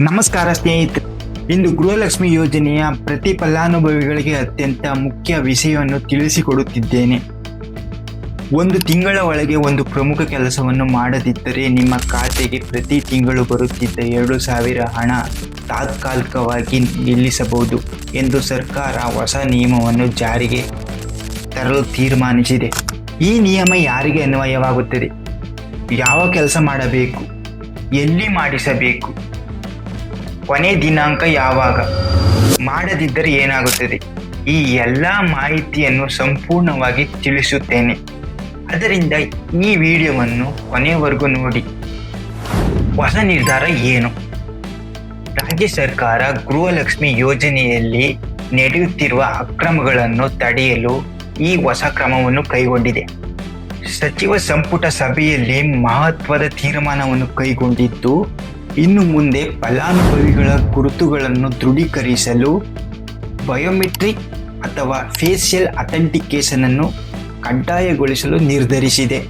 ನಮಸ್ಕಾರ ಸ್ನೇಹಿತರೆ, ಇಂದು ಗೃಹಲಕ್ಷ್ಮಿ ಯೋಜನೆಯ ಪ್ರತಿ ಫಲಾನುಭವಿಗಳಿಗೆ ಅತ್ಯಂತ ಮುಖ್ಯ ವಿಷಯವನ್ನು ತಿಳಿಸಿಕೊಡುತ್ತಿದ್ದೇನೆ. ಒಂದು ತಿಂಗಳ ಒಳಗೆ ಒಂದು ಪ್ರಮುಖ ಕೆಲಸವನ್ನು ಮಾಡದಿದ್ದರೆ ನಿಮ್ಮ ಖಾತೆಗೆ ಪ್ರತಿ ತಿಂಗಳು ಬರುತ್ತಿದ್ದ 2,000 ಹಣ ತಾತ್ಕಾಲಿಕವಾಗಿ ನಿಲ್ಲಿಸಬಹುದು ಎಂದು ಸರ್ಕಾರ ಹೊಸ ನಿಯಮವನ್ನು ಜಾರಿಗೆ ತರಲು ತೀರ್ಮಾನಿಸಿದೆ. ಈ ನಿಯಮ ಯಾರಿಗೆ ಅನ್ವಯವಾಗುತ್ತದೆ, ಯಾವ ಕೆಲಸ ಮಾಡಬೇಕು, ಎಲ್ಲಿ ಮಾಡಿಸಬೇಕು, ಕೊನೆ ದಿನಾಂಕ ಯಾವಾಗ, ಮಾಡದಿದ್ದರೆ ಏನಾಗುತ್ತದೆ, ಈ ಎಲ್ಲ ಮಾಹಿತಿಯನ್ನು ಸಂಪೂರ್ಣವಾಗಿ ತಿಳಿಸುತ್ತೇನೆ. ಅದರಿಂದ ಈ ವಿಡಿಯೋವನ್ನು ಕೊನೆವರೆಗೂ ನೋಡಿ. ಹೊಸ ನಿರ್ಧಾರ ಏನು? ರಾಜ್ಯ ಸರ್ಕಾರ ಗೃಹಲಕ್ಷ್ಮಿ ಯೋಜನೆಯಲ್ಲಿ ನಡೆಯುತ್ತಿರುವ ಅಕ್ರಮಗಳನ್ನು ತಡೆಯಲು ಈ ಹೊಸ ಕ್ರಮವನ್ನು ಕೈಗೊಂಡಿದೆ. ಸಚಿವ ಸಂಪುಟ ಸಭೆಯಲ್ಲಿ ಮಹತ್ವದ ತೀರ್ಮಾನವನ್ನು ಕೈಗೊಂಡಿದ್ದು, ಇನ್ನು ಮುಂದೆ ಫಲಾನುಭವಿಗಳ ಗುರುತುಗಳನ್ನು ದೃಢೀಕರಿಸಲು ಬಯೋಮೆಟ್ರಿಕ್ ಅಥವಾ ಫೇಶಿಯಲ್ ಅಥೆಂಟಿಕೇಷನ್ ಅನ್ನು ಕಡ್ಡಾಯಗೊಳಿಸಲು ನಿರ್ಧರಿಸಿದೆ.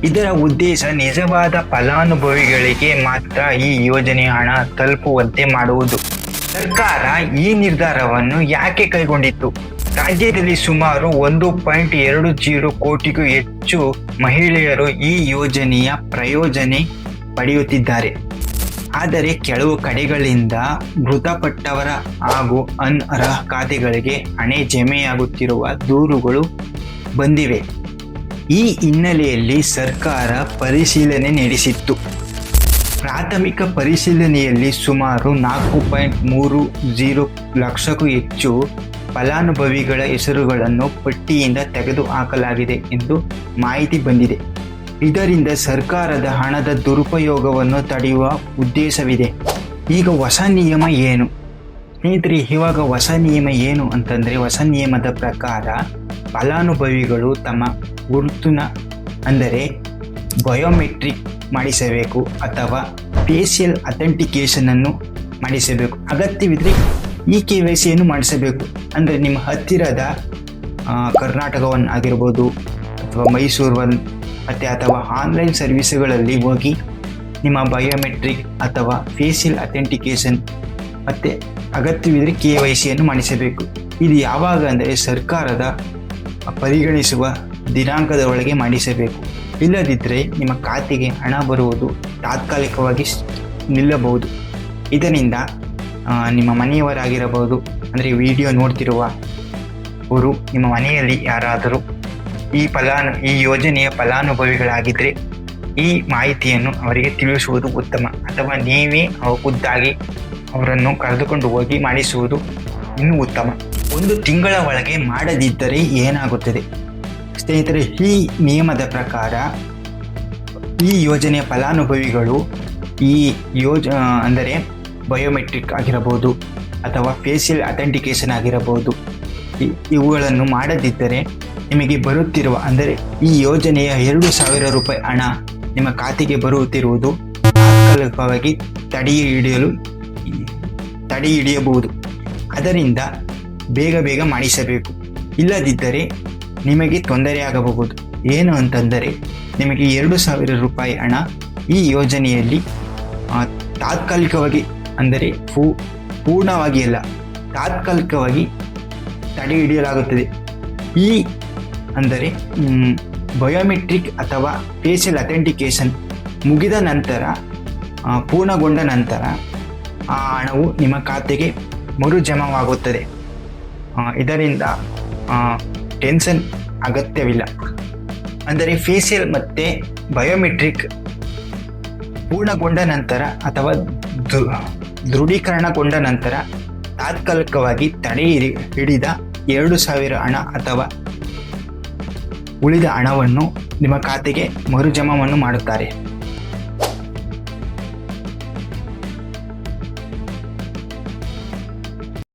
ಇದರ ಉದ್ದೇಶ ನಿಜವಾದ ಫಲಾನುಭವಿಗಳಿಗೆ ಮಾತ್ರ ಈ ಯೋಜನೆಯ ಹಣ ತಲುಪುವಂತೆ ಮಾಡುವುದು. ಸರ್ಕಾರ ಈ ನಿರ್ಧಾರವನ್ನು ಯಾಕೆ ಕೈಗೊಂಡಿತ್ತು? ರಾಜ್ಯದಲ್ಲಿ ಸುಮಾರು 1.20 ಕೋಟಿಗೂ ಹೆಚ್ಚು ಮಹಿಳೆಯರು ಈ ಯೋಜನೆಯ ಪ್ರಯೋಜನ ಪಡೆಯುತ್ತಿದ್ದಾರೆ. ಆದರೆ ಕೆಲವು ಕಡೆಗಳಿಂದ ಮೃತಪಟ್ಟವರ ಹಾಗೂ ಅನರ್ಹ ಖಾತೆಗಳಿಗೆ ಹಣ ಜಮೆಯಾಗುತ್ತಿರುವ ದೂರುಗಳು ಬಂದಿವೆ. ಈ ಹಿನ್ನೆಲೆಯಲ್ಲಿ ಸರ್ಕಾರ ಪರಿಶೀಲನೆ ನಡೆಸಿತ್ತು. ಪ್ರಾಥಮಿಕ ಪರಿಶೀಲನೆಯಲ್ಲಿ ಸುಮಾರು 4.30 ಲಕ್ಷಕ್ಕೂ ಹೆಚ್ಚು ಫಲಾನುಭವಿಗಳ ಹೆಸರುಗಳನ್ನು ಪಟ್ಟಿಯಿಂದ ತೆಗೆದುಹಾಕಲಾಗಿದೆ ಎಂದು ಮಾಹಿತಿ ಬಂದಿದೆ. ಇದರಿಂದ ಸರ್ಕಾರದ ಹಣದ ದುರುಪಯೋಗವನ್ನು ತಡೆಯುವ ಉದ್ದೇಶವಿದೆ. ಈಗ ಹೊಸ ನಿಯಮ ಏನು ಸ್ನೇಹಿತರೆ? ಇವಾಗ ಹೊಸ ನಿಯಮ ಏನು ಅಂತಂದರೆ, ಹೊಸ ನಿಯಮದ ಪ್ರಕಾರ ಫಲಾನುಭವಿಗಳು ತಮ್ಮ ಗುರುತಿನ ಅಂದರೆ ಬಯೋಮೆಟ್ರಿಕ್ ಮಾಡಿಸಬೇಕು ಅಥವಾ ಫೇಶಿಯಲ್ ಅಥೆಂಟಿಕೇಷನ್ ಅನ್ನು ಮಾಡಿಸಬೇಕು. ಅಗತ್ಯವಿದ್ದರೆ KYCಯನ್ನು ಮಾಡಿಸಬೇಕು. ಅಂದರೆ ನಿಮ್ಮ ಹತ್ತಿರದ ಕರ್ನಾಟಕವನ್ನು ಆಗಿರ್ಬೋದು ಅಥವಾ ಮೈಸೂರು ಅಥವಾ ಆನ್ಲೈನ್ ಸರ್ವಿಸ್ಗಳಲ್ಲಿ ಹೋಗಿ ನಿಮ್ಮ ಬಯೋಮೆಟ್ರಿಕ್ ಅಥವಾ ಫೇಶಿಯಲ್ ಅಥೆಂಟಿಕೇಷನ್ ಮತ್ತು ಅಗತ್ಯವಿದ್ದರೆ KYCಯನ್ನು ಮಾಡಿಸಬೇಕು. ಇದು ಯಾವಾಗ ಅಂದರೆ ಸರ್ಕಾರದ ಪರಿಗಣಿಸುವ ದಿನಾಂಕದ ಒಳಗೆ ಮಾಡಿಸಬೇಕು. ಇಲ್ಲದಿದ್ದರೆ ನಿಮ್ಮ ಖಾತೆಗೆ ಹಣ ಬರುವುದು ತಾತ್ಕಾಲಿಕವಾಗಿ ನಿಲ್ಲಬಹುದು. ಇದರಿಂದ ನಿಮ್ಮ ಮನೆಯವರಾಗಿರಬಹುದು, ಅಂದರೆ ವಿಡಿಯೋ ನೋಡ್ತಿರುವ ಅವರು ನಿಮ್ಮ ಮನೆಯಲ್ಲಿ ಯಾರಾದರೂ ಈ ಯೋಜನೆಯ ಫಲಾನುಭವಿಗಳಾಗಿದ್ದರೆ ಈ ಮಾಹಿತಿಯನ್ನು ಅವರಿಗೆ ತಿಳಿಸುವುದು ಉತ್ತಮ. ಅಥವಾ ನೀವೇ ಖುದ್ದಾಗಿ ಅವರನ್ನು ಕರೆದುಕೊಂಡು ಹೋಗಿ ಮಾಡಿಸುವುದು ಇನ್ನೂ ಉತ್ತಮ. ಒಂದು ತಿಂಗಳ ಒಳಗೆ ಮಾಡದಿದ್ದರೆ ಏನಾಗುತ್ತದೆ ಸ್ನೇಹಿತರೆ? ಈ ನಿಯಮದ ಪ್ರಕಾರ ಈ ಯೋಜನೆಯ ಫಲಾನುಭವಿಗಳು ಅಂದರೆ ಬಯೋಮೆಟ್ರಿಕ್ ಆಗಿರಬಹುದು ಅಥವಾ ಫೇಶಿಯಲ್ ಅಥೆಂಟಿಕೇಷನ್ ಆಗಿರಬಹುದು, ಇವುಗಳನ್ನು ಮಾಡದಿದ್ದರೆ ನಿಮಗೆ ಬರುತ್ತಿರುವ ಅಂದರೆ ಈ ಯೋಜನೆಯ 2,000 ರೂಪಾಯಿ ಹಣ ನಿಮ್ಮ ಖಾತೆಗೆ ಬರುತ್ತಿರುವುದು ತಾತ್ಕಾಲಿಕವಾಗಿ ತಡೆ ಹಿಡಿಯಬಹುದು. ಅದರಿಂದ ಬೇಗ ಮಾಡಿಸಬೇಕು. ಇಲ್ಲದಿದ್ದರೆ ನಿಮಗೆ ತೊಂದರೆಯಾಗಬಹುದು. ಏನು ಅಂತಂದರೆ, ನಿಮಗೆ 2,000 ರೂಪಾಯಿ ಹಣ ಈ ಯೋಜನೆಯಲ್ಲಿ ತಾತ್ಕಾಲಿಕವಾಗಿ ಅಂದರೆ ಪೂರ್ಣವಾಗಿ ಅಲ್ಲ, ತಾತ್ಕಾಲಿಕವಾಗಿ ತಡೆ ಹಿಡಿಯಲಾಗುತ್ತದೆ. ಈ ಅಂದರೆ ಬಯೋಮೆಟ್ರಿಕ್ ಅಥವಾ ಫೇಶಿಯಲ್ ಅಥೆಂಟಿಕೇಷನ್ ಮುಗಿದ ನಂತರ, ಪೂರ್ಣಗೊಂಡ ನಂತರ ಆ ಹಣವು ನಿಮ್ಮ ಖಾತೆಗೆ ಮರು ಜಮಾವಾಗುತ್ತದೆ. ಇದರಿಂದ ಟೆನ್ಷನ್ ಅಗತ್ಯವಿಲ್ಲ. ಅಂದರೆ ಫೇಶಿಯಲ್ ಮತ್ತು ಬಯೋಮೆಟ್ರಿಕ್ ಪೂರ್ಣಗೊಂಡ ನಂತರ ಅಥವಾ ದೃಢೀಕರಣಗೊಂಡ ನಂತರ ತಾತ್ಕಾಲಿಕವಾಗಿ ತಡೆ ಹಿಡಿದ 2,000 ಹಣ ಅಥವಾ ಉಳಿದ ಹಣವನ್ನು ನಿಮ್ಮ ಖಾತೆಗೆ ಮರುಜಮಾವನ್ನು ಮಾಡುತ್ತಾರೆ.